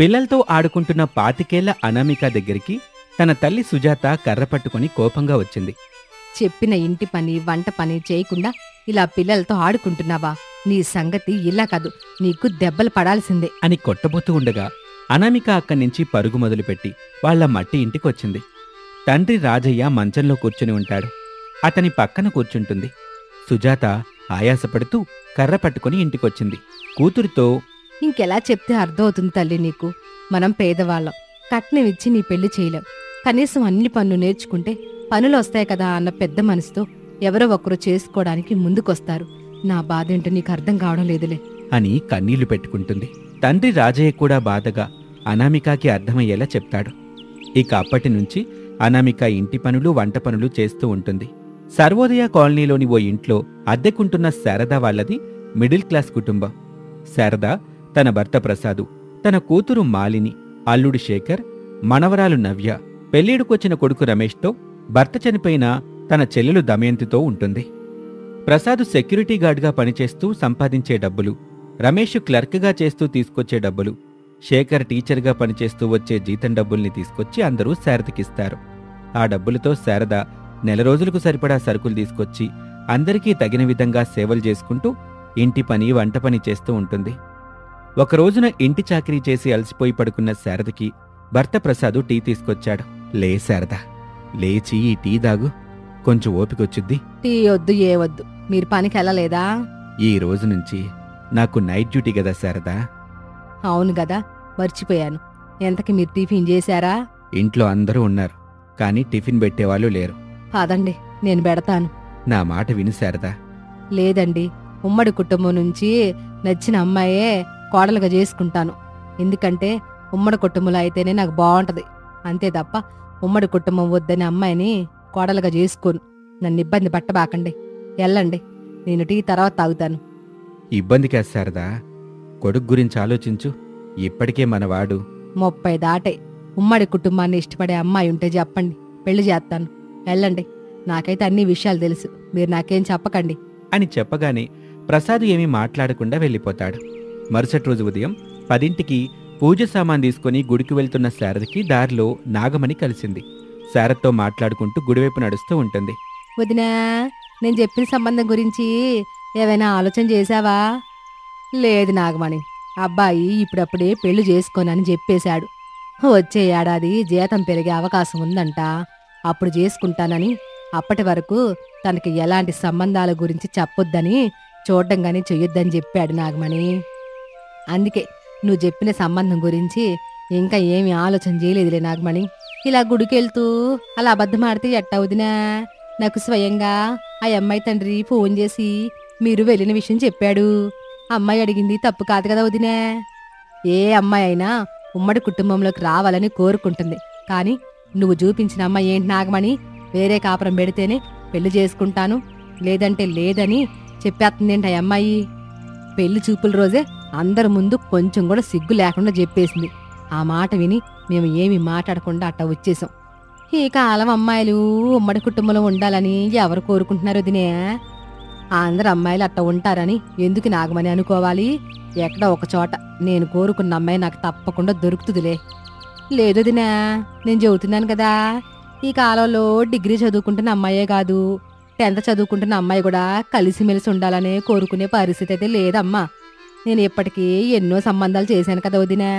పిల్లలతో ఆడుకుంటున్న 25 అనామిక దగ్గరికి తన తల్లి సుజాత కర్ర పట్టుకుని కోపంగా వచ్చింది. చెప్పిన ఇంటి పని వంట పని చేయకుండా ఇలా పిల్లలతో ఆడుకుంటున్నావా? నీ సంగతి ఇలా కాదు, నీకు దెబ్బలు పడాల్సిందే అని కొట్టబోతూ ఉండగా అనామిక అక్కడి నుంచి పరుగు మొదలుపెట్టి వాళ్ల మట్టి ఇంటికొచ్చింది. తండ్రి రాజయ్య మంచంలో కూర్చుని ఉంటాడు. అతని పక్కన కూర్చుంటుంది. సుజాత ఆయాసపడుతూ కర్ర పట్టుకుని ఇంటికొచ్చింది. కూతురితో, ఇంకెలా చెప్తే అర్థమవుతుంది తల్లి నీకు? మనం పేదవాళ్ళం, కట్నం ఇచ్చి నీ పెళ్లి చేయలేం. కనీసం అన్ని పనులు నేర్చుకుంటే పనులు వస్తాయి కదా అన్న పెద్ద మనసుతో ఎవరో ఒకరు చేసుకోవడానికి ముందుకొస్తారు. నా బాధేంటో నీకు అర్థం కావడం లేదులే అని కన్నీళ్లు పెట్టుకుంటుంది. తండ్రి రాజయ్య కూడా బాధగా అనామికకి అర్థమయ్యేలా చెప్తాడు. ఇక అప్పటినుంచి అనామిక ఇంటి పనులు వంట పనులు చేస్తూ ఉంటుంది. సర్వోదయ కాలనీలోని ఓ ఇంట్లో అద్దెకుంటున్న శారద వాళ్లది మిడిల్ క్లాస్ కుటుంబం. శారద తన భర్త ప్రసాదు, తన కూతురు మాలిని, అల్లుడు శేఖర్, మనవరాలు నవ్య, పెళ్లిడుకొచ్చిన కొడుకు రమేష్తో, భర్త చనిపోయిన తన చెల్లెలు దమయంతితో ఉంటుంది. ప్రసాదు సెక్యూరిటీ గార్డ్గా పనిచేస్తూ సంపాదించే డబ్బులు, రమేష్ క్లర్క్గా చేస్తూ తీసుకొచ్చే డబ్బులు, శేఖర్ టీచర్గా పనిచేస్తూ వచ్చే జీతం డబ్బుల్ని తీసుకొచ్చి అందరూ శారదకిస్తారు. ఆ డబ్బులతో శారద నెల రోజులకు సరిపడా సరుకులు తీసుకొచ్చి అందరికీ తగిన విధంగా సేవలు చేసుకుంటూ ఇంటి పని వంట పని చేస్తూ ఉంటుంది. ఒకరోజున ఇంటి చాకిరీ చేసి అలసిపోయి పడుకున్న శారదకి భర్త ప్రసాదు టీ తీసుకొచ్చాడు. లే శారద, లేచి ఈ టీ దాగు, కొంచెం ఓపికొచ్చుద్ది. టీ వద్దు ఏ వద్దు, మీరు పనికి వెళ్ళలేదా? ఈ రోజు నుంచి నాకు నైట్ డ్యూటీ కదా శారదా. అవును గదా, మర్చిపోయాను. ఎంతకి మీరు టిఫిన్ చేశారా? ఇంట్లో అందరూ ఉన్నారు, కానీ టిఫిన్ పెట్టేవాళ్ళు లేరు. పదండి, నేను పెడతాను. నా మాట విను శారదా. లేదండి, ఉమ్మడి కుటుంబం నుంచి నచ్చిన అమ్మాయే కోడలుగా చేసుకుంటాను. ఎందుకంటే ఉమ్మడి కుటుంబంలో అయితేనే నాకు బాగుంటది. అంతే తప్ప ఉమ్మడి కుటుంబం వద్దని అమ్మాయిని కోడలుగా చేసుకోను. నన్ను ఇబ్బంది పట్టబాకండి. వెళ్ళండి, నేను టీ తర్వాత తాగుతాను. ఇబ్బంది కాదు శారదా, కొడుకు గురించి ఆలోచించు. ఇప్పటికే మనవాడు 30 దాటే. ఉమ్మడి కుటుంబాన్ని ఇష్టపడే అమ్మాయి ఉంటే చెప్పండి, పెళ్లి చేస్తాను. వెళ్ళండి, నాకైతే అన్ని విషయాలు తెలుసు, మీరు నాకేం చెప్పకండి అని చెప్పగానే ప్రసాద్ ఏమీ మాట్లాడకుండా వెళ్ళిపోతాడు. మరుసటి రోజు ఉదయం 10ంటికి పూజ సామాన్ తీసుకుని గుడికి వెళ్తున్న శారదకి దారిలో నాగమణి కలిసింది. శారదతో మాట్లాడుకుంటూ గుడివైపు నడుస్తూ ఉంటుంది. వదినా, నేను చెప్పిన సంబంధం గురించి ఏవైనా ఆలోచన చేశావా? లేదు నాగమణి, అబ్బాయి ఇప్పుడప్పుడే పెళ్లి చేసుకోనని చెప్పేశాడు. వచ్చే ఏడాది జీతం పెరిగే అవకాశం ఉందంట, అప్పుడు చేసుకుంటానని. అప్పటి వరకు తనకి ఎలాంటి సంబంధాల గురించి చెప్పొద్దని, చూడ్డం గానీ చెయ్యొద్దని చెప్పాడు నాగమణి. అందుకే నువ్వు చెప్పిన సంబంధం గురించి ఇంకా ఏమీ ఆలోచన చేయలేదులే నాగమణి. ఇలా గుడికెళ్తూ అలా అబద్ధమాడితే ఎట్టా వదినా? నాకు స్వయంగా ఆ అమ్మాయి తండ్రి ఫోన్ చేసి మీరు వెళ్ళిన విషయం చెప్పాడు. అమ్మాయి అడిగింది తప్పు కాదు కదా వదినా? ఏ అమ్మాయి అయినా ఉమ్మడి కుటుంబంలోకి రావాలని కోరుకుంటుంది. కానీ నువ్వు చూపించిన అమ్మాయి ఏంటి నాగమణి? వేరే కాపురం పెడితేనే పెళ్లి చేసుకుంటాను, లేదంటే లేదని చెప్పేస్తుందేంటి ఆ అమ్మాయి? పెళ్లి చూపుల రోజే అందరి ముందు కొంచెం కూడా సిగ్గు లేకుండా చెప్పేసింది. ఆ మాట విని మేము ఏమీ మాట్లాడకుండా అట్ట వచ్చేసాం. ఈ కాలం అమ్మాయిలు ఉమ్మడి కుటుంబంలో ఉండాలని ఎవరు కోరుకుంటున్నారు వదినే? అందరు అమ్మాయిలు అట్ట ఉంటారని ఎందుకు నాగమని అనుకోవాలి? ఎక్కడో ఒక చోట నేను కోరుకున్న అమ్మాయి నాకు తప్పకుండా దొరుకుతుందిలే. లేదు వదినా, నేను చెబుతున్నాను కదా, ఈ కాలంలో డిగ్రీ చదువుకుంటున్న అమ్మాయే కాదు, 10th చదువుకుంటున్న అమ్మాయి కూడా కలిసిమెలిసి ఉండాలనే కోరుకునే పరిస్థితి అయితే లేదమ్మా. నేను ఇప్పటికీ ఎన్నో సంబంధాలు చేశాను కదా వదినా.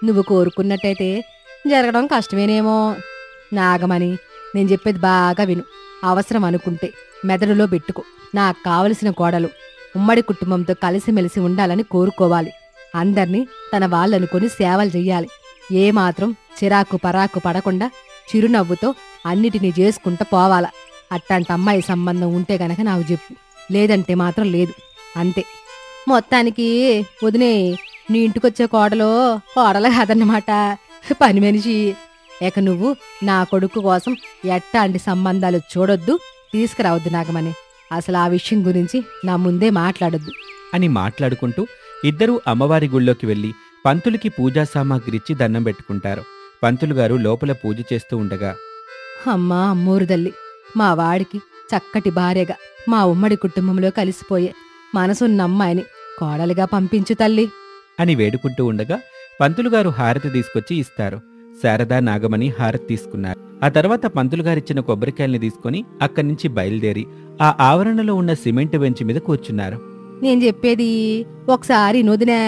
నువ్వు కోరుకున్నట్టయితే జరగడం కష్టమేనేమో. నాగమని, నేను చెప్పేది బాగా విను. అవసరం అనుకుంటే మెదడులో పెట్టుకో. నాకు కావలసిన కోడలు ఉమ్మడి కుటుంబంతో కలిసిమెలిసి ఉండాలని కోరుకోవాలి. అందర్నీ తన వాళ్ళనుకొని సేవలు చెయ్యాలి. ఏమాత్రం చిరాకు పరాకు పడకుండా చిరునవ్వుతో అన్నిటినీ చేసుకుంటూ పోవాలా. అట్టాంటి అమ్మాయి సంబంధం ఉంటే గనక నాకు చెప్పు, లేదంటే మాత్రం లేదు, అంతే. మొత్తానికి వదినే, నీ ఇంటికొచ్చే కోడలు కాదన్నమాట, పని మనిషి. ఇక నువ్వు నా కొడుకు కోసం ఎట్టాంటి సంబంధాలు చూడొద్దు, తీసుకురావద్దు నాగమని. అసలు ఆ విషయం గురించి నా ముందే మాట్లాడొద్దు అని మాట్లాడుకుంటూ ఇద్దరూ అమ్మవారి గుళ్ళోకి వెళ్లి పంతులకి పూజా సామాగ్రిచ్చి దండం పెట్టుకుంటారు. పంతులుగారు లోపల పూజ చేస్తూ ఉండగా, అమ్మా అమ్మోరుదల్లి, మా వాడికి చక్కటి భార్యగా మా ఉమ్మడి కుటుంబంలో కలిసిపోయే మనసున్న అమ్మాయిని కోడలిగా పంపించు తల్లి అని వేడుకుంటూ ఉండగా పంతులుగారు హారతి తీసుకొచ్చి ఇస్తారు. శారద, నాగమణి హారతి తీసుకున్నారు. ఆ తర్వాత పంతులుగారిచ్చిన కొబ్బరికాయల్ని తీసుకుని అక్కడి నుంచి బయలుదేరి ఆ ఆవరణలో ఉన్న సిమెంట్ బెంచ్ మీద కూర్చున్నారు. నేను చెప్పేది ఒకసారి నొదినా.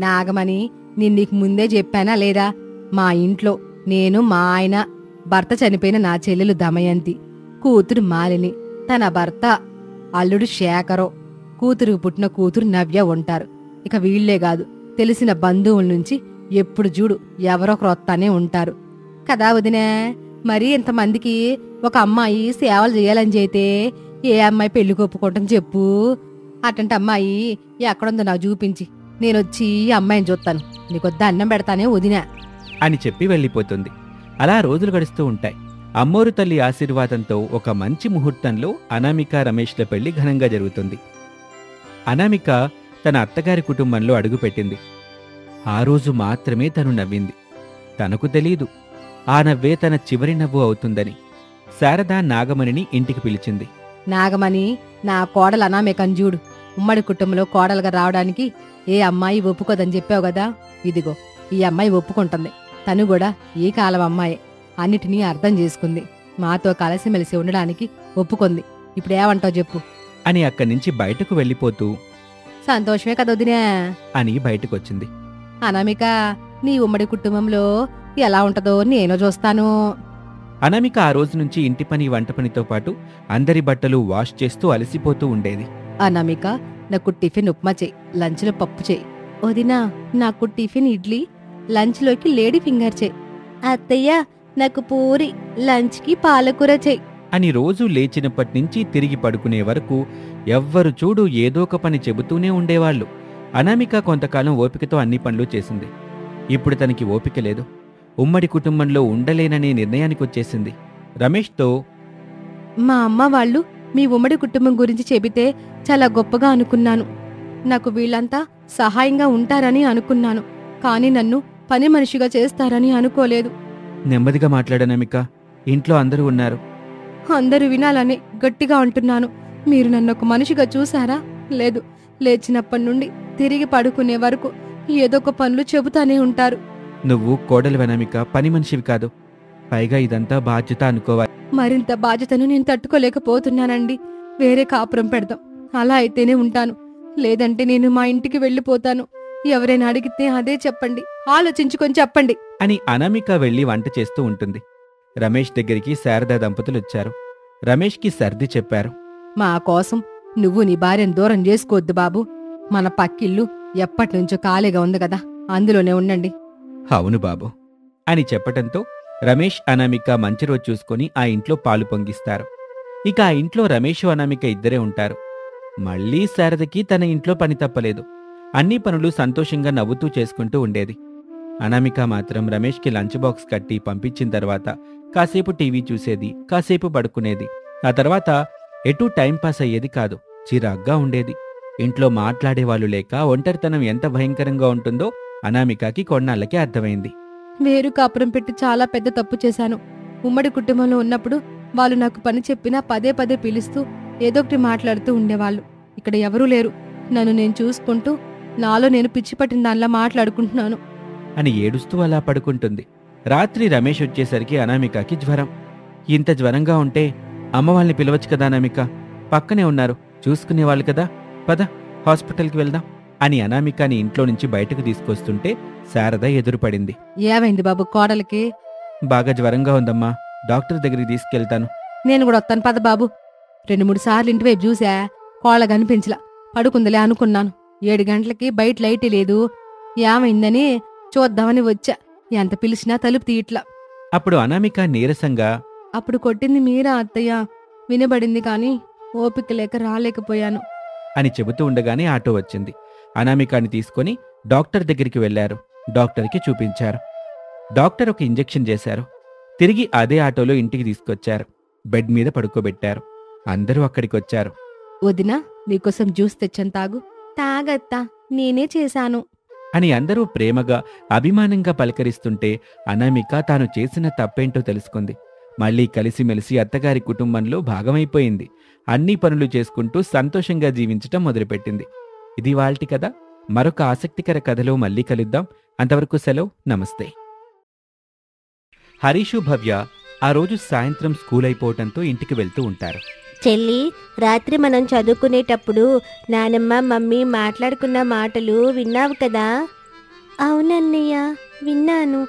నాగమణి, నేను నీకు ముందే చెప్పానా లేదా? మా ఇంట్లో నేను, మా ఆయన, భర్త చనిపోయిన నా చెల్లెలు దమయంతి, కూతురు మాలిని, తన భర్త అల్లుడు శేఖరో, కూతురు పుట్టిన కూతురు నవ్య ఉంటారు. ఇక వీళ్లే కాదు, తెలిసిన బంధువుల నుంచి ఎప్పుడు చూడు ఎవరో క్రొత్తనే ఉంటారు కదా వదినా. మరీ ఇంతమందికి ఒక అమ్మాయి సేవలు చేయాలని చేతే ఏ అమ్మాయి పెళ్లి కొప్పుకోవటం చెప్పు? అటంటి అమ్మాయి ఎక్కడుందో నాకు చూపించి నేనొచ్చి అమ్మాయిని చూస్తాను, నీకొద్ద అన్నం పెడతానే వదినా అని చెప్పి వెళ్ళిపోతుంది. అలా రోజులు గడుస్తూ ఉంటాయి. అమ్మోరు తల్లి ఆశీర్వాదంతో ఒక మంచి ముహూర్తంలో అనామిక, రమేష్ల పెళ్లి ఘనంగా జరుగుతుంది. అనామిక తన అత్తగారి కుటుంబంలో అడుగుపెట్టింది. ఆ రోజు మాత్రమే తను నవ్వింది. తనకు తెలీదు ఆ నవ్వే తన చివరి నవ్వు అవుతుందని. శారద నాగమణిని ఇంటికి పిలిచింది. నాగమణి, నా కోడలు అనామికను చూడు. ఉమ్మడి కుటుంబంలో కోడలుగా రావడానికి ఏ అమ్మాయి ఒప్పుకోదని చెప్పావు కదా, ఇదిగో ఈ అమ్మాయి ఒప్పుకుంటుంది. తను కూడా ఈ కాలం అమ్మాయే, అన్నిటినీ అర్థం చేసుకుంది, మాతో కలిసిమెలిసి ఉండడానికి ఒప్పుకుంది. ఇప్పుడేమంటావు చెప్పు అని అక్కడి నుంచి బయటకు వెళ్ళిపోతూ సంతోషమే కదొదినా అని బయటకొచ్చింది. అనామిక, నీ ఉమ్మడి కుటుంబంలో ఎలా ఉంటదో నేను చూస్తాను. అనామిక ఆ రోజు నుంచి ఇంటి పని, వంట పనితో పాటు అందరి బట్టలు వాష్ చేస్తూ అలసిపోతూ ఉండేది. అనామిక, నాకు టిఫిన్ ఉప్మా చెయ్యి, లంచ్లో పప్పు చెయ్యి. వదినా, నాకు టిఫిన్ ఇడ్లీ, లంచ్లోకి లేడీ ఫింగర్ చెయ్యి. అత్తయ్య, నాకు పూరి, లంచ్కి పాలకూర చెయ్యి అని రోజూ లేచినప్పటినుంచి తిరిగి పడుకునే వరకు ఎవ్వరు చూడు ఏదో ఒక పని చెబుతూనే ఉండేవాళ్లు. అనామిక కొంతకాలం ఓపికతో అన్ని పనులు చేసింది. ఇప్పుడు తనకి ఓపిక లేదు. ఉమ్మడి కుటుంబంలో ఉండలేననే నిర్ణయానికొచ్చేసింది. రమేష్తో, మా అమ్మ వాళ్ళు మీ ఉమ్మడి కుటుంబం గురించి చెబితే చాలా గొప్పగా అనుకున్నాను. నాకు వీళ్ళంతా సహాయంగా ఉంటారని అనుకున్నాను, కానీ నన్ను పని మనిషిగా చేస్తారని అనుకోలేదు. నెమ్మదిగా మాట్లాడనమిక, ఇంట్లో అందరూ ఉన్నారు. అందరూ వినాలని గట్టిగా అంటున్నాను. మీరు నన్ను ఒక మనిషిగా చూసారా? లేదు. లేచినప్పటి నుండి తిరిగి పడుకునే వరకు ఏదో ఒక పనులు చెబుతానే ఉంటారు. నువ్వు కోడలివనమిక, పని మనిషివి కాదు. పైగా ఇదంతా బాధ్యత అనుకోవాలి. మరింత బాధ్యతను నేను తట్టుకోలేకపోతున్నానండి. వేరే కాపురం పెడదాం, అలా అయితేనే ఉంటాను. లేదంటే నేను మా ఇంటికి వెళ్ళిపోతాను. ఎవరైనా అడిగితే అదే చెప్పండి, ఆలోచించుకొని చెప్పండి అని అనామిక వెళ్లి వంట చేస్తూ ఉంటుంది. రమేష్ దగ్గరికి శారదా దంపతులొచ్చారు. రమేష్కి సర్ది చెప్పారు. మా కోసం నువ్వు నీ భార్యను దూరం చేసుకోవద్దు బాబు. మన పక్కిల్లు ఎప్పటినుంచో ఖాళీగా ఉంది కదా, అందులోనే ఉండండి. అవును బాబు అని చెప్పటంతో రమేష్, అనామిక మంచి రోజు చూసుకుని ఆ ఇంట్లో పాలు పొంగిస్తారు. ఇక ఆ ఇంట్లో రమేష్, అనామిక ఇద్దరే ఉంటారు. మళ్లీ శారదకి తన ఇంట్లో పని తప్పలేదు. అన్ని పనులు సంతోషంగా నవ్వుతూ చేసుకుంటూ ఉండేది. అనామిక మాత్రం రమేష్కి లంచ్ బాక్స్ కట్టి పంపించిన తర్వాత కాసేపు టీవీ చూసేది, కాసేపు పడుకునేది. ఆ తర్వాత ఎటూ టైంపాస్ అయ్యేది కాదు. చిరాగ్గా ఉండేది. ఇంట్లో మాట్లాడేవాళ్లు లేక ఒంటరితనం ఎంత భయంకరంగా ఉంటుందో అనామికకి కొన్నాళ్లకే అర్థమైంది. వేరు కాపురం పెట్టి చాలా పెద్ద తప్పు చేశాను. ఉమ్మడి కుటుంబంలో ఉన్నప్పుడు వాళ్ళు నాకు పని చెప్పినా పదే పదే పిలుస్తూ ఏదోకటి మాట్లాడుతూ ఉండేవాళ్ళు. ఇక్కడ ఎవరూ లేరు. నన్ను నేను చూసుకుంటూ నాలో నేను పిచ్చి పట్టిన దానిలా మాట్లాడుకుంటున్నాను అని ఏడుస్తూ అలా పడుకుంటుంది. రాత్రి రమేష్ వచ్చేసరికి అనామికకి జ్వరం. ఇంత జ్వరంగా ఉంటే అమ్మ వాళ్ళని పిలవచ్చు కదా అనామిక, పక్కనే ఉన్నారు, చూసుకునేవాళ్ళు కదా, పద హాస్పిటల్కి వెళ్దాం అని అనామికని ఇంట్లో నుంచి బయటకు తీసుకొస్తుంటే శారద ఎదురుపడింది. ఏమైంది బాబు కోడలికి? బాగా జ్వరంగా ఉందమ్మా, డాక్టర్ దగ్గరికి తీసుకెళ్తాను. నేను కూడా వస్తాను పద బాబు. 2-3 సార్లు ఇంటివైపు చూసా, కోళ్ళ కనిపించలా. పడుకుందిలే అనుకున్నాను. 7 గంటలకి బయట లైట్ లేదు, ఏమైందని చూద్దామని వచ్చా. ఎంత పిలిచినా తలుపు తీయట్లా. అప్పుడు అనామిక నీరసంగా, అప్పుడు కొట్టింది మీరా అత్తయ్య? వినబడింది కానీ ఓపిక లేక రాలేకపోయాను అని చెబుతూ ఉండగానే ఆటో వచ్చింది. అనామికాని తీసుకుని డాక్టర్ దగ్గరికి వెళ్లారు. డాక్టర్కి చూపించారు. డాక్టర్ ఒక ఇంజెక్షన్ చేశారు. తిరిగి అదే ఆటోలో ఇంటికి తీసుకొచ్చారు. బెడ్ మీద పడుకోబెట్టారు. అందరూ అక్కడికొచ్చారు. వదినా, నీకోసం జ్యూస్ తెచ్చాను, తాగు. తాగత్తా, నేనే చేశాను అని అందరూ ప్రేమగా, అభిమానంగా పలకరిస్తుంటే అనామిక తాను చేసిన తప్పేంటో తెలుసుకుంది. మళ్లీ కలిసిమెలిసి అత్తగారి కుటుంబంలో భాగమైపోయింది. అన్ని పనులు చేసుకుంటూ సంతోషంగా జీవించటం మొదలుపెట్టింది. ఇది వాల్టి కథ. మరొక ఆసక్తికర కథలో మళ్ళీ కలుద్దాం. అంతవరకు సెలవు. నమస్తే. హరీషు, భవ్య ఆ రోజు సాయంత్రం స్కూల్ అయిపోవటంతో ఇంటికి వెళ్తూ ఉంటారు. చెల్లి, రాత్రి మనం చదువుకునేటప్పుడు నానమ్మ మమ్మీ మాట్లాడుకున్న మాటలు విన్నావు కదా? అవునన్నయ్య, విన్నాను.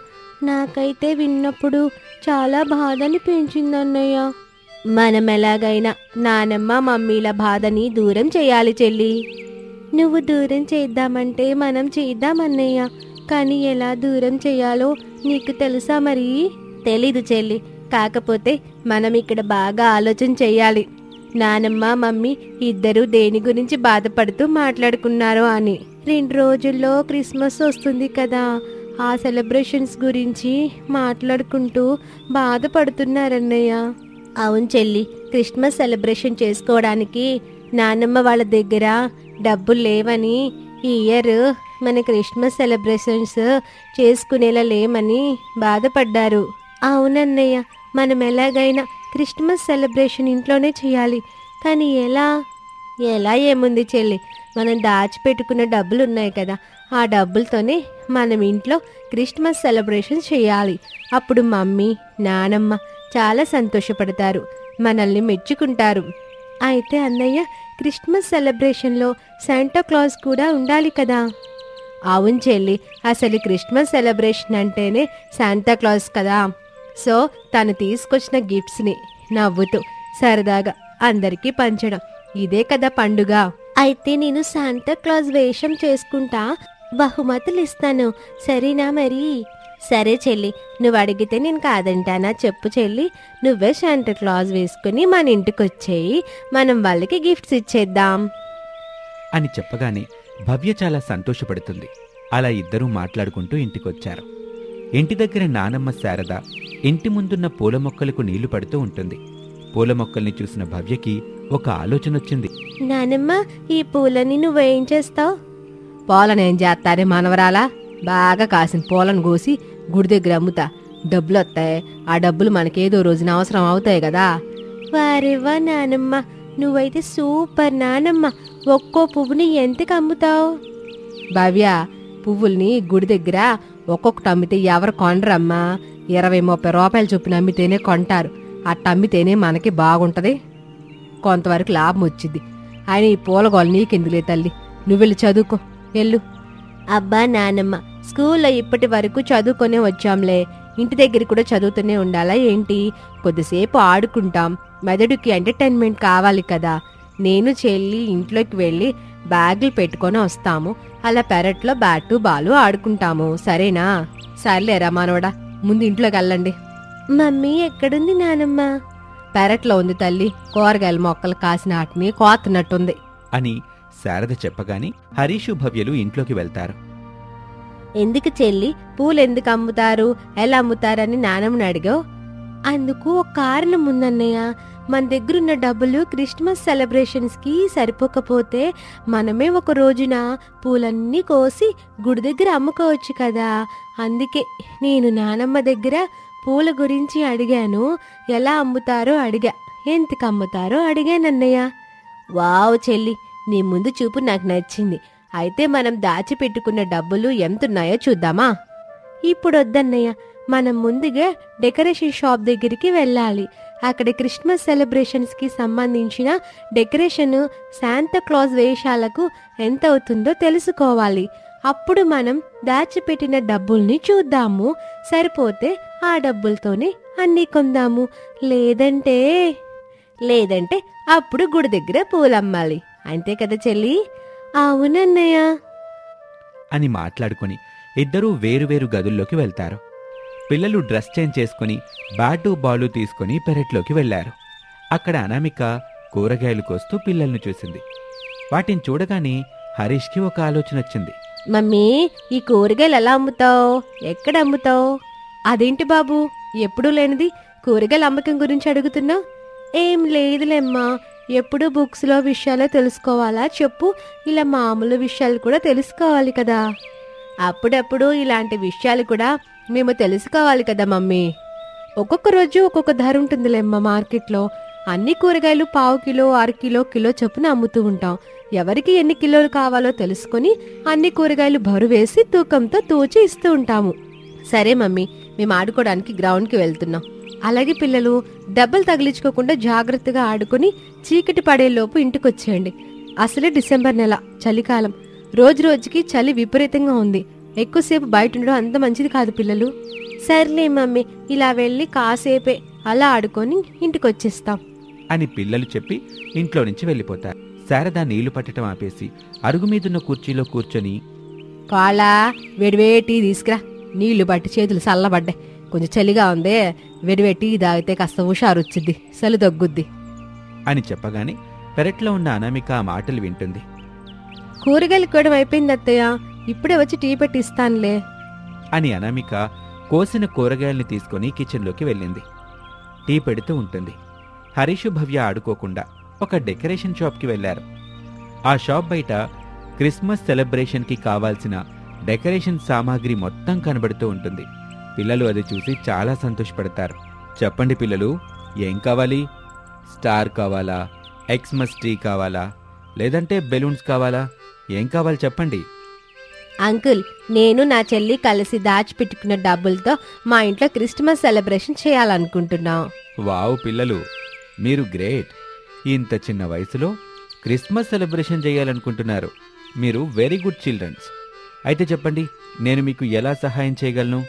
నాకైతే విన్నప్పుడు చాలా బాధ అనిపించిందన్నయ్య. మనం ఎలాగైనా నానమ్మ మమ్మీల బాధని దూరం చేయాలి చెల్లి. నువ్వు దూరం చేద్దామంటే మనం చేద్దామన్నయ్య. కానీ ఎలా దూరం చేయాలో నీకు తెలుసా మరి? తెలీదు చెల్లి. కాకపోతే మనం ఇక్కడ బాగా ఆలోచన చెయ్యాలి. నానమ్మ మమ్మీ ఇద్దరూ దేని గురించి బాధపడుతూ మాట్లాడుకున్నారో అని. 2 రోజుల్లో క్రిస్మస్ వస్తుంది కదా, ఆ సెలబ్రేషన్స్ గురించి మాట్లాడుకుంటూ బాధపడుతున్నారన్నయ్య. అవును చెల్లి, క్రిస్మస్ సెలబ్రేషన్ చేసుకోవడానికి నానమ్మ వాళ్ళ దగ్గర డబ్బులు లేవని, ఈ ఇయర్ మన క్రిస్మస్ సెలబ్రేషన్స్ చేసుకునేలా లేమని బాధపడ్డారు. అవునన్నయ్య, మనం ఎలాగైనా క్రిస్మస్ సెలబ్రేషన్ ఇంట్లోనే చేయాలి. కానీ ఎలా ఏముంది చెల్లి, మనం దాచిపెట్టుకున్న డబ్బులు ఉన్నాయి కదా, ఆ డబ్బులతోనే మనం ఇంట్లో క్రిస్మస్ సెలబ్రేషన్ చేయాలి. అప్పుడు మమ్మీ నానమ్మ చాలా సంతోషపడతారు, మనల్ని మెచ్చుకుంటారు. అయితే అన్నయ్య, క్రిస్మస్ సెలబ్రేషన్లో శాంటా క్లాస్ కూడా ఉండాలి కదా? అవును చెల్లి, అసలు క్రిస్మస్ సెలబ్రేషన్ అంటేనే శాంటా క్లాస్ కదా. సో తను తీసుకొచ్చిన గిఫ్ట్స్ని నవ్వుతూ సరదాగా అందరికీ పంచడం, ఇదే కదా పండుగ. అయితే నేను శాంటా క్లాస్ వేషం చేసుకుంటా, బహుమతులు ఇస్తాను, సరేనా మరి? సరే చెల్లి, నువ్వు అడిగితే నేను కాదంటానా చెప్పు చెల్లి. నువ్వే శాంటా క్లాస్ వేసుకుని మన ఇంటికి వచ్చేయి, మనం వాళ్ళకి గిఫ్ట్స్ ఇచ్చేద్దాం అని చెప్పగానే భవ్య చాలా సంతోషపడుతుంది. అలా ఇద్దరూ మాట్లాడుకుంటూ ఇంటికొచ్చారు. ఇంటి దగ్గర నానమ్మ శారద ఇంటి ముందున్న పూల మొక్కలకు నీళ్లు పడుతూ ఉంటుంది. పూల మొక్కల్ని చూసిన భవ్యకి ఒక ఆలోచనొచ్చింది. నానమ్మ, ఈ పూలని నువ్వేం చేస్తావు? పూలనేం చేస్తారే మనవరాలా, బాగా కాసిన పూలను కోసి గుడి దగ్గర అమ్ముతా, డబ్బులు వస్తాయి. ఆ డబ్బులు మనకేదో రోజున అవసరం అవుతాయి కదా. వారేవా నానమ్మ, నువ్వైతే సూపర్ నానమ్మ. ఒక్కో పువ్వుని ఎంతకు అమ్ముతావు? భవ్య, పువ్వుల్ని గుడి దగ్గర ఒక్కొక్కటి అమ్మితే ఎవరు కొనరమ్మా. 20-30 రూపాయలు చొప్పున అమ్మితేనే కొంటారు. అట్ట అమ్మితేనే మనకి బాగుంటది, కొంతవరకు లాభం వచ్చింది. ఆయన ఈ పూలగోలు నీకెందులే తల్లి, నువ్వెళ్ళి చదువుకో, వెళ్ళు. అబ్బా నానమ్మ, స్కూల్లో ఇప్పటి వరకు చదువుకొనే వచ్చాంలే, ఇంటి దగ్గర కూడా చదువుతూనే ఉండాలా ఏంటి? కొద్దిసేపు ఆడుకుంటాం, మెదడుకి ఎంటర్టైన్మెంట్ కావాలి కదా. నేను చెల్లి ఇంట్లోకి వెళ్ళి బ్యాగులు పెట్టుకొని వస్తాము, అలా పెరట్లో బ్యాటు బాలు ఆడుకుంటాము, సరేనా? సర్లేరా మనవడా, ముందు ఇంట్లోకి వెళ్ళండి. మమ్మీ ఎక్కడుంది నానమ్మ? పెరట్లో ఉంది తల్లి, కూరగాయల మొక్కలు కాసిన వాటిని కోతున్నట్టుంది అని శారద చెప్పగానే హరీషు, భవ్యలు ఇంట్లోకి వెళ్తారు. ఎందుకు చెల్లి, పూలెందుకు అమ్ముతారు, ఎలా అమ్ముతారని నానమ్మని అడిగావు? అందుకు ఒక కారణం ఉందన్నయ్య. మన దగ్గరున్న డబ్బులు క్రిస్మస్ సెలబ్రేషన్స్ కి సరిపోకపోతే మనమే ఒక రోజున పూలన్నీ కోసి గుడి దగ్గర అమ్ముకోవచ్చు కదా. అందుకే నేను నానమ్మ దగ్గర పూల గురించి అడిగాను, ఎలా అమ్ముతారో అడిగా, ఎంతకు అమ్ముతారో అడిగానన్నయ్య. వావ్ చెల్లి, నీ ముందు చూపు నాకు నచ్చింది. అయితే మనం దాచిపెట్టుకున్న డబ్బులు ఎంతున్నాయో చూద్దామా? ఇప్పుడు వద్దన్నయ్య, మనం ముందుగా డెకరేషన్ షాప్ దగ్గరికి వెళ్ళాలి. అక్కడ క్రిస్మస్ సెలబ్రేషన్స్ కి సంబంధించిన డెకరేషన్, శాంతా క్లాస్ వేషాలకు ఎంత అవుతుందో తెలుసుకోవాలి. అప్పుడు మనం దాచిపెట్టిన డబ్బుల్ని చూద్దాము, సరిపోతే ఆ డబ్బులతోనే అన్నీ కొందాము. లేదంటే అప్పుడు గుడి దగ్గర పూలమ్మాలి, అంతే కదా చెల్లి? అవునన్నయ్య అని మాట్లాడుకుని ఇద్దరూ వేరువేరు గదుల్లోకి వెళ్తారు. పిల్లలు డ్రెస్ చేంజ్ చేసుకుని బ్యాటు బాలు తీసుకుని పెరట్లోకి వెళ్లారు. అక్కడ అనామిక కూరగాయలు కోస్తూ పిల్లల్ని చూసింది. వాటిని చూడగానే హరీష్కి ఒక ఆలోచన వచ్చింది. మమ్మీ, ఈ కూరగాయలు ఎలా అమ్ముతావు, ఎక్కడ అమ్ముతావు? అదేంటి బాబు, ఎప్పుడూ లేనిది కూరగాయల అమ్మకం గురించి అడుగుతున్నావు? ఏం లేదులేమ్మా, ఎప్పుడు బుక్స్లో విషయాలు తెలుసుకోవాలా చెప్పు, ఇలా మామూలు విషయాలు కూడా తెలుసుకోవాలి కదా. అప్పుడప్పుడు ఇలాంటి విషయాలు కూడా మేము తెలుసుకోవాలి కదా మమ్మీ. ఒక్కొక్క రోజు ఒక్కొక్క ధర ఉంటుందిలేమ్మా మార్కెట్లో. అన్ని కూరగాయలు 1/2 కిలో, 1/2 కిలో, కిలో చొప్పున అమ్ముతూ ఉంటాం. ఎవరికి ఎన్ని కిలోలు కావాలో తెలుసుకుని అన్ని కూరగాయలు బరువేసి తూకంతో తూచి ఇస్తూ ఉంటాము. సరే మమ్మీ, మేము ఆడుకోవడానికి గ్రౌండ్కి వెళ్తున్నాం. అలాగే పిల్లలు, దెబ్బలు తగిలించుకోకుండా జాగ్రత్తగా ఆడుకుని చీకటి పడేలోపు ఇంటికొచ్చేయండి. అసలే డిసెంబర్ నెల, చలికాలం. రోజు రోజుకి చలి విపరీతంగా ఉంది. ఎక్కువసేపు బయట ఉండడం అంత మంచిది కాదు పిల్లలు. సర్లే మమ్మీ, ఇలా వెళ్ళి కాసేపే అలా ఆడుకొని ఇంటికొచ్చేస్తాం అని పిల్లలు చెప్పి ఇంట్లో నుంచి వెళ్ళిపోతారు. శారద నీళ్లు పట్టడం ఆపేసి అరుగు మీదున్న కుర్చీలో కూర్చొని, కాళ్ళ వేడివేడి టీ తీసుకురా. నీళ్లు బట్టి చేతులు చల్లబడ్డాయి. కొంచెం చలిగా ఉంది. వేడివేడి టీ తాగితే కాస్త హుషారొచ్చుద్ది, చలి తగ్గుద్ది అని చెప్పగానే పెరట్లో ఉన్న అనామిక ఆ మాటలు వింటుంది. కూరగాయలు కోయడం అయిపోయింది అత్తయ్య, ఇప్పుడే వచ్చి టీ పెట్టి ఇస్తానులే అని అనామిక కోసిన కూరగాయల్ని తీసుకుని కిచెన్లోకి వెళ్ళింది. టీ పెడుతూ ఉంటుంది. హరీషు భవ్య ఆడుకోకుండా ఒక డెకరేషన్ షాప్కి వెళ్లారు. ఆ షాప్ బయట క్రిస్మస్ సెలబ్రేషన్కి కావాల్సిన డెకరేషన్ సామాగ్రి మొత్తం కనబడుతూ ఉంటుంది. పిల్లలు అది చూసి చాలా సంతోషపడతారు. చెప్పండి పిల్లలు, ఏం కావాలి? స్టార్ కావాలా? ఎక్స్మస్ ట్రీ కావాలా? లేదంటే బెలూన్స్ కావాలా? ఏం కావాలి చెప్పండి. అంకుల్, నేను నా చెల్లి కలిసి దాచిపెట్టుకున్న డబ్బులతో మా ఇంట్లో క్రిస్మస్ సెలబ్రేషన్ చేయాలనుకుంటున్నాం. వావ్ పిల్లలు, మీరు గ్రేట్. ఇంత చిన్న వయసులో క్రిస్మస్ సెలబ్రేషన్ చేయాలనుకుంటున్నారు. మీరు వెరీ గుడ్ చిల్డ్రన్స్. అయితే చెప్పండి, నేను మీకు ఎలా సహాయం చేయగలను?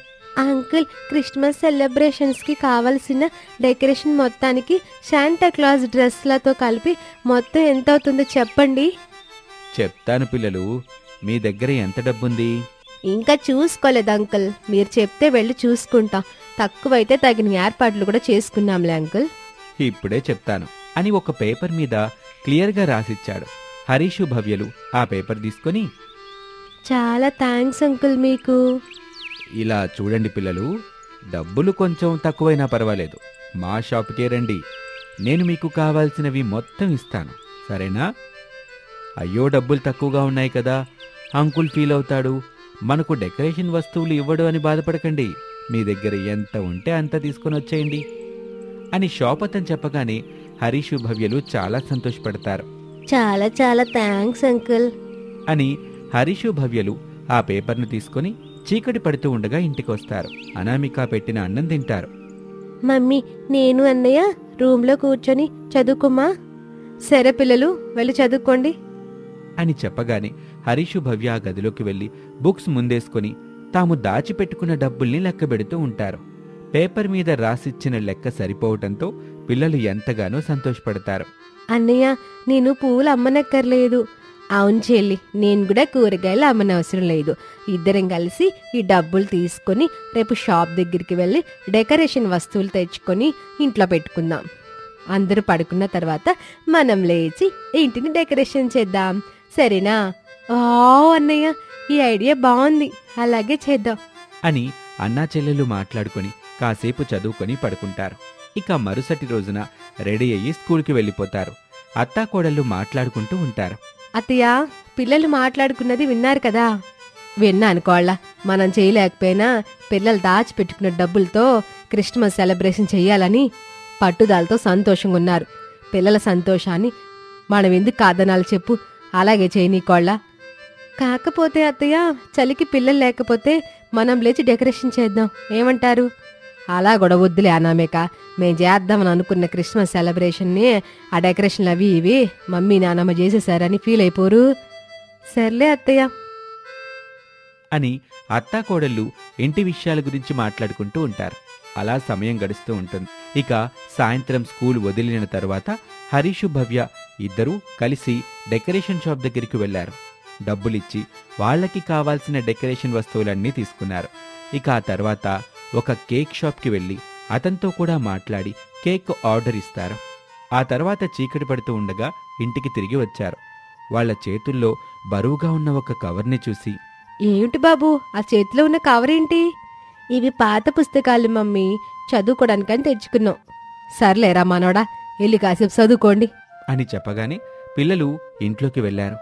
అంకుల్, క్రిస్మస్ సెలబ్రేషన్స్ కి కావలసిన డెకరేషన్ మొత్తానికి శాంటా క్లాస్ డ్రెస్లతో కలిపి మొత్తం ఎంత అవుతుందో చెప్పండి. చెప్తాను పిల్లలు. మీ దగ్గర ఎంత డబ్బుంది? ఇంకా చూసుకోలేదు అంకుల్, మీరు చెప్తే వెళ్ళి చూసుకుంటాం. తక్కువైతే తగిన ఏర్పాట్లు కూడా చేసుకున్నాంలే అంకుల్. ఇప్పుడే చెప్తాను అని ఒక పేపర్ మీద క్లియర్గా రాసిచ్చాడు. హరీషు భవ్యలు ఆ పేపర్ తీసుకొని, చాలా థ్యాంక్స్ అంకుల్ మీకు. ఇలా చూడండి పిల్లలు, డబ్బులు కొంచెం తక్కువైనా పర్వాలేదు, మా షాప్కే రండి. నేను మీకు కావాల్సినవి మొత్తం ఇస్తాను, సరేనా? అయ్యో డబ్బులు తక్కువగా ఉన్నాయి కదా, అంకుల్ ఫీల్ అవుతాడు, మనకు డెకరేషన్ వస్తువులు ఇవ్వడు అని బాధపడకండి. మీ దగ్గర ఎంత ఉంటే అంత తీసుకొని వచ్చేయండి అని షాప్ అతను చెప్పగానే హరీషు భవ్యలు చాలా సంతోషపడతారు. చాలా చాలా థ్యాంక్స్ అంకుల్ అని హరీషు భవ్యలు ఆ పేపర్ను తీసుకుని చీకటి పడుతూ ఉండగా ఇంటికొస్తారు. అనామిక పెట్టిన అన్నం తింటారు. మమ్మీ, నేను అన్నయ్య రూమ్లో కూర్చొని చదువుకోమా. సరే పిల్లలు, వెళ్ళి చదువుకోండి అని చెప్పగానే హరీషు భవ్య ఆ గదిలోకి వెళ్లి బుక్స్ ముందేసుకుని తాము దాచిపెట్టుకున్న డబ్బుల్ని లెక్కబెడుతూ ఉంటారు. పేపర్ మీద రాసిచ్చిన లెక్క సరిపోవటంతో పిల్లలు ఎంతగానో సంతోషపడతారు. అన్నయ్య, నేను పువ్వులు అమ్మనక్కర్లేదు. అవును చెల్లి, నేను కూడా కూరగాయలు అమ్మనవసరం లేదు. ఇద్దరం కలిసి ఈ డబ్బులు తీసుకొని రేపు షాప్ దగ్గరికి వెళ్ళి డెకరేషన్ వస్తువులు తెచ్చుకొని ఇంట్లో పెట్టుకుందాం. అందరూ పడుకున్న తర్వాత మనం లేచి ఇంటిని డెకరేషన్ చేద్దాం, సరేనా? అన్నయ్య, ఈ ఐడియా బాగుంది, అలాగే చేద్దాం అని అన్నా చెల్లెలు మాట్లాడుకుని కాసేపు చదువుకొని పడుకుంటారు. ఇక మరుసటి రోజున రెడీ అయ్యి స్కూల్కి వెళ్ళిపోతారు. అత్తాకోడళ్ళు మాట్లాడుకుంటూ ఉంటారు. అత్తయ్య, పిల్లలు మాట్లాడుకున్నది విన్నారు కదా? విన్నాను కోళ్ళ. మనం చేయలేకపోయినా పిల్లలు దాచిపెట్టుకున్న డబ్బులతో క్రిస్మస్ సెలబ్రేషన్ చెయ్యాలని పట్టుదలతో సంతోషంగా ఉన్నారు. పిల్లల సంతోషాన్ని మనం ఎందుకు కాదనాలి చెప్పు? అలాగే చేయనీ కోళ్ళ. కాకపోతే అత్తయ్య, చలికి పిల్లలు లేకపోతే మనం లేచి డెకరేషన్ చేద్దాం, ఏమంటారు? అలా కూడా వద్దులే అనామిక, మేం చేద్దామని అనుకున్న క్రిస్మస్ సెలబ్రేషన్ని ఆ డెకరేషన్లు అవి ఇవి మమ్మీ నాన్నమ్మ చేసేసారని ఫీల్ అయిపోరు. సర్లే అత్తయ్య అని అత్తాకోడళ్ళు ఇంటి విషయాల గురించి మాట్లాడుకుంటూ ఉంటారు. అలా సమయం గడుస్తూ ఉంటుంది. ఇక సాయంత్రం స్కూల్ వదిలిన తర్వాత హరీషు భవ్య ఇద్దరూ కలిసి డెకరేషన్ షాప్ దగ్గరికి వెళ్లారు. డబ్బులిచ్చి వాళ్లకి కావాల్సిన డెకరేషన్ వస్తువులన్నీ తీసుకున్నారు. ఇక ఆ తర్వాత ఒక కేక్ షాప్కి వెళ్లి అతనితో కూడా మాట్లాడి కేక్ ఆర్డర్ ఇస్తారు. ఆ తర్వాత చీకటి పడుతూ ఉండగా ఇంటికి తిరిగి వచ్చారు. వాళ్ల చేతుల్లో బరువుగా ఉన్న ఒక కవర్ని చూసి, ఏమిటి బాబు ఆ చేతిలో ఉన్న కవర్ ఏంటి? ఇవి పాత పుస్తకాలు మమ్మీ, చదువుకోవడానికని తెచ్చుకున్నాం. సర్లేరా మనోడా, వెళ్ళి కాసేపు చదువుకోండి అని చెప్పగానే పిల్లలు ఇంట్లోకి వెళ్లారు.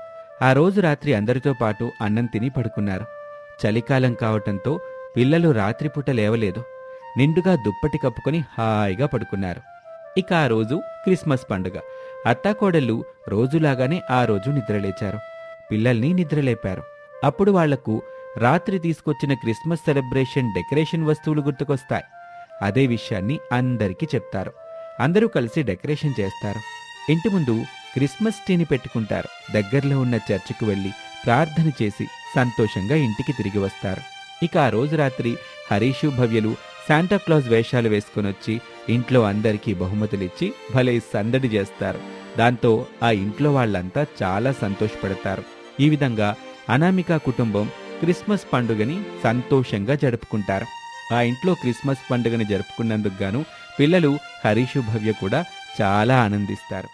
ఆ రోజు రాత్రి అందరితో పాటు అన్నం తిని పడుకున్నారు. చలికాలం కావటంతో పిల్లలు రాత్రిపూట లేవలేదు. నిండుగా దుప్పటి కప్పుకొని హాయిగా పడుకున్నారు. ఇక ఆ రోజు క్రిస్మస్ పండుగ. అత్తాకోడళ్ళు రోజులాగానే ఆ రోజు నిద్రలేచారు. పిల్లల్ని నిద్రలేపారు. అప్పుడు వాళ్లకు రాత్రి తీసుకొచ్చిన క్రిస్మస్ సెలబ్రేషన్ డెకరేషన్ వస్తువులు గుర్తుకొస్తాయి. అదే విషయాన్ని అందరికీ చెప్తారు. అందరూ కలిసి డెకరేషన్ చేస్తారు. ఇంటి ముందు క్రిస్మస్ ట్రీని పెట్టుకుంటారు. దగ్గరలో ఉన్న చర్చికి వెళ్లి ప్రార్థన చేసి సంతోషంగా ఇంటికి తిరిగి వస్తారు. ఇక ఆ రోజు రాత్రి హరీషు, భవ్యలు శాంటాక్లాజ్ వేషాలు వేసుకునొచ్చి ఇంట్లో అందరికీ బహుమతులిచ్చి భలే సందడి చేస్తారు. దాంతో ఆ ఇంట్లో వాళ్ళంతా చాలా సంతోషపడతారు. ఈ విధంగా అనామిక కుటుంబం క్రిస్మస్ పండుగని సంతోషంగా జరుపుకుంటారు. ఆ ఇంట్లో క్రిస్మస్ పండుగని జరుపుకున్నందుకు గాను పిల్లలు హరీషు, భవ్య కూడా చాలా ఆనందిస్తారు.